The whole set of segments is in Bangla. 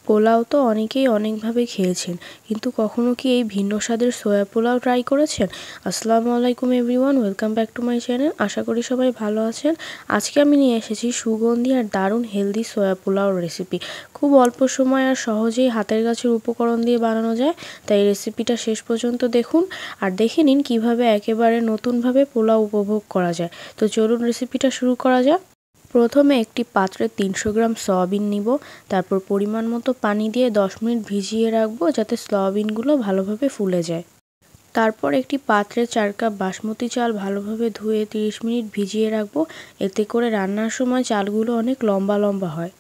পোলাও তো অনেকেই অনেকভাবে খেয়েছেন, কিন্তু কখনো কি এই ভিন্ন স্বাদের সয়া পোলাও ট্রাই করেছেন? আসসালামু আলাইকুম everyone, welcome back to my channel. আশা করি সবাই ভালো আছেন। আজকে আমি নিয়ে এসেছি সুগন্ধি আর দারুণ হেলদি সয়া পোলাও রেসিপি। খুব অল্প সময় আর সহজেই হাতের কাছের উপকরণ দিয়ে বানানো যায়, তাই রেসিপিটা শেষ পর্যন্ত দেখুন আর দেখে নিন কীভাবে একেবারে নতুনভাবে পোলাও উপভোগ করা যায়। তো চলুন রেসিপিটা শুরু করা যাক। প্রথমে একটি পাত্রে 300 গ্রাম সয়াবিন নিব। তারপর পরিমাণ মতো পানি দিয়ে 10 মিনিট ভিজিয়ে রাখবো, যাতে সয়াবিনগুলো ভালোভাবে ফুলে যায়। তারপর একটি পাত্রে 4 কাপ বাসমতি চাল ভালোভাবে ধুয়ে 30 মিনিট ভিজিয়ে রাখবো। এতে করে রান্নার সময় চালগুলো অনেক লম্বা লম্বা হয়।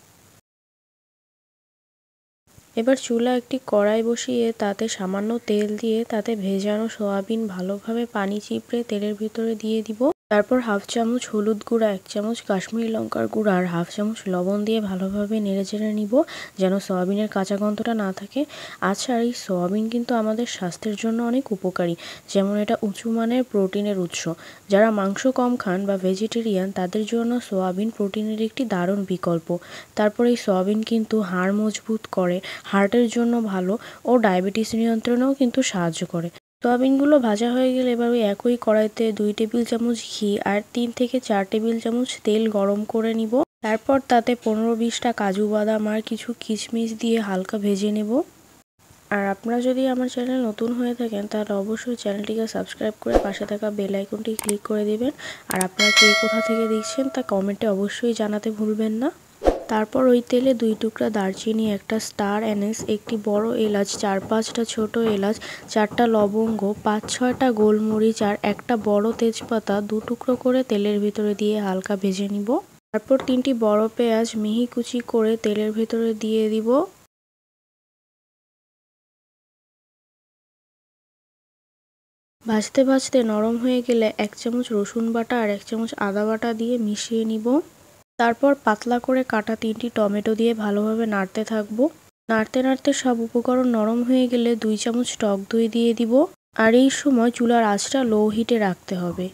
এবার চুলায় একটি কড়াই বসিয়ে তাতে সামান্য তেল দিয়ে তাতে ভেজানো সয়াবিন ভালোভাবে পানি চিপড়ে তেলের ভিতরে দিয়ে দিব। তারপর হাফ চামচ হলুদ গুঁড়া, 1 চামচ কাশ্মীরি লঙ্কার গুঁড়া আর হাফ চামচ লবণ দিয়ে ভালোভাবে নেড়েচেড়ে নিব, যেন সয়াবিনের কাঁচা গন্ধটা না থাকে। আচ্ছা, এই সয়াবিন কিন্তু আমাদের স্বাস্থ্যের জন্য অনেক উপকারী, যেমন এটা উঁচু মানের প্রোটিনের উৎস। যারা মাংস কম খান বা ভেজিটেরিয়ান, তাদের জন্য সয়াবিন প্রোটিনের একটি দারুণ বিকল্প। তারপর এই সয়াবিন কিন্তু হাড় মজবুত করে, হার্টের জন্য ভালো ও ডায়াবেটিস নিয়ন্ত্রণেও কিন্তু সাহায্য করে। সয়াবিনগুলো ভাজা হয়ে গেলে এবার ওই একই কড়াইতে 2 টেবিল চামচ ঘি আর 3 থেকে 4 টেবিল চামচ তেল গরম করে নিব। তারপর তাতে 15-20টা কাজু বাদাম আর কিছু কিশমিশ দিয়ে হালকা ভেজে নেব। আর আপনারা যদি আমার চ্যানেল নতুন হয়ে থাকেন, তাহলে অবশ্যই চ্যানেলটিকে সাবস্ক্রাইব করে পাশে থাকা বেল আইকনটি ক্লিক করে দেবেন। আর আপনারা কে কোথা থেকে দেখছেন তা কমেন্টে অবশ্যই জানাতে ভুলবেন না। তারপর ওই তেলে 2 টুকরা দারচিনি, একটা স্টার অ্যানিস, একটি বড় এলাচ, 4-5টা ছোট এলাচ, 4টা লবঙ্গ, 5-6টা গোলমরিচ আর একটা বড় তেজপাতা 2 টুকরো করে তেলের ভিতরে দিয়ে হালকা ভেজে নিব। তারপর 3টি বড় পেঁয়াজ মিহি কুচি করে তেলের ভিতরে দিয়ে দিব। ভাজতে ভাজতে নরম হয়ে গেলে 1 চামচ রসুন বাটা আর 1 চামচ আদা বাটা দিয়ে মিশিয়ে নিব। তারপর পাতলা করে কাটা 3টি টমেটো দিয়ে ভালোভাবে নাড়তে থাকবো। নাড়তে নাড়তে সব উপকরণ নরম হয়ে গেলে 2 চামচ টক দই দিয়ে দিব। আর এই সময় চুলার আঁচটা লো হিটে রাখতে হবে।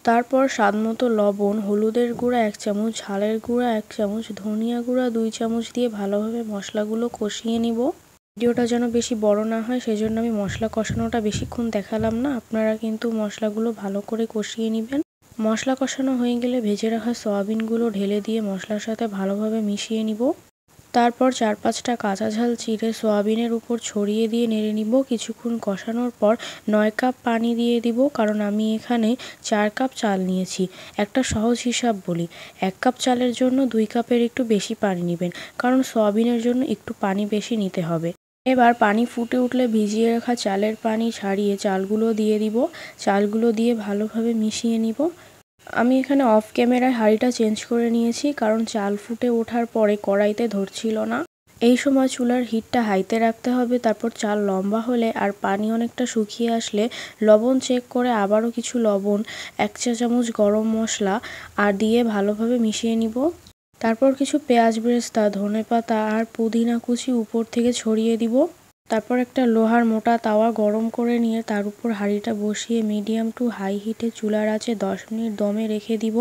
তারপর স্বাদমতো লবণ, হলুদের গুঁড়া 1 চামচ, ঝালের গুঁড়া 1 চামচ, ধনিয়া গুঁড়া 2 চামচ দিয়ে ভালোভাবে মশলাগুলো কষিয়ে নিব। ভিডিওটা যেন বেশি বড় না হয়, সেজন্য আমি মশলা কষানোটা বেশিক্ষণ দেখালাম না। আপনারা কিন্তু মশলাগুলো ভালো করে কষিয়ে নেবেন। মশলা কষানো হয়ে গেলে ভেজে রাখা সয়াবিনগুলো ঢেলে দিয়ে মশলার সাথে ভালোভাবে মিশিয়ে নিব। তারপর 4-5টা কাঁচা ঝাল চিড়ে সয়াবিনের উপর ছড়িয়ে দিয়ে নেড়ে নিব। কিছুক্ষণ কষানোর পর 9 কাপ পানি দিয়ে দিব, কারণ আমি এখানে 4 কাপ চাল নিয়েছি। একটা সহজ হিসাব বলি, 1 কাপ চালের জন্য 2 কাপের একটু বেশি পানি নেবেন, কারণ সয়াবিনের জন্য একটু পানি বেশি নিতে হবে। এবার পানি ফুটে উঠলে ভিজিয়ে রাখা চালের পানি ছাড়িয়ে চালগুলো দিয়ে দিব। চালগুলো দিয়ে ভালোভাবে মিশিয়ে নিব। আমি এখানে অফ ক্যামেরায় হাঁড়িটা চেঞ্জ করে নিয়েছি, কারণ চাল ফুটে ওঠার পরে কড়াইতে ধরছিল না। এই সময় চুলার হিটটা হাইতে রাখতে হবে। তারপর চাল লম্বা হলে আর পানি অনেকটা শুকিয়ে আসলে লবণ চেক করে আবারও কিছু লবণ, 1 চা চামচ গরম মশলা আর দিয়ে ভালোভাবে মিশিয়ে নিব। তারপর কিছু পেঁয়াজ বেরেস্তা, ধনেপাতা আর পুদিনা কুচি উপর থেকে ছড়িয়ে দিব। তারপর একটা লোহার মোটা তাওয়া গরম করে নিয়ে তার উপর হাঁড়িটা বসিয়ে মিডিয়াম টু হাই হিটে চুলার আঁচে 10 মিনিট দমে রেখে দিব।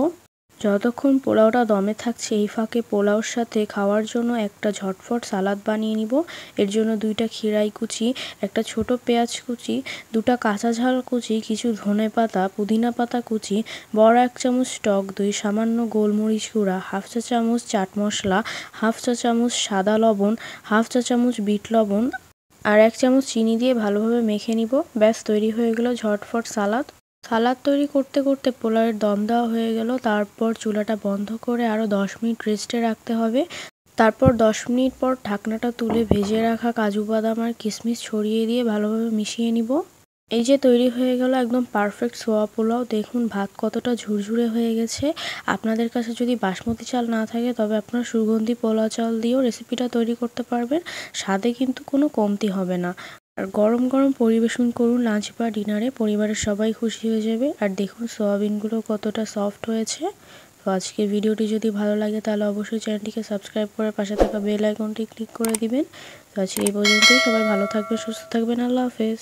যতক্ষণ পোলাওটা দমে থাকছে, এই ফাঁকে পোলাওর সাথে খাওয়ার জন্য একটা ঝটফট সালাদ বানিয়ে নিব। এর জন্য 2টা খিরাই কুচি, একটা ছোট পেঁয়াজ কুচি, 2টা কাঁচা ঝাল কুচি, কিছু ধনেপাতা, পুদিনা পাতা কুচি, বড় 1 চামচ টক দই, সামান্য গোলমরিচ গুঁড়া, হাফ চা চামচ চাট মশলা, হাফ চা চামচ সাদা লবণ, হাফ চা চামচ বিট লবণ আর 1 চামচ চিনি দিয়ে ভালোভাবে মেখে নিব। ব্যাস, তৈরি হয়ে গেল ঝটফট সালাদ। সালাদ তৈরি করতে করতে পোলাওয়ের দম দেওয়া হয়ে গেল। তারপর চুলাটা বন্ধ করে আরও 10 মিনিট রেস্টে রাখতে হবে। তারপর 10 মিনিট পর ঢাকনাটা তুলে ভেজে রাখা কাজু বাদাম আর কিশমিশ ছড়িয়ে দিয়ে ভালোভাবে মিশিয়ে নিব। এই যে তৈরি হয়ে গেল একদম পারফেক্ট সোয়া পোলাও। দেখুন ভাত কতটা ঝুরঝুরে হয়ে গেছে। আপনাদের কাছে যদি বাসমতি চাল না থাকে, তবে আপনারা সুগন্ধি পোলাও চাল দিয়েও রেসিপিটা তৈরি করতে পারবেন। স্বাদে কিন্তু কোনো কমতি হবে না। আর গরম গরম পরিবেশন করুন লাঞ্চ বা ডিনারে, পরিবারের সবাই খুশি হয়ে যাবে। আর দেখুন সয়াবিনগুলো কতটা সফট হয়েছে। তো আজকের ভিডিওটি যদি ভালো লাগে, তাহলে অবশ্যই চ্যানেলটিকে সাবস্ক্রাইব করে পাশে থাকা বেল আইকনটি ক্লিক করে দিবেন। তো আজকে এই পর্যন্তই। সবাই ভালো থাকবেন, সুস্থ থাকবেন। আল্লাহ হাফেজ।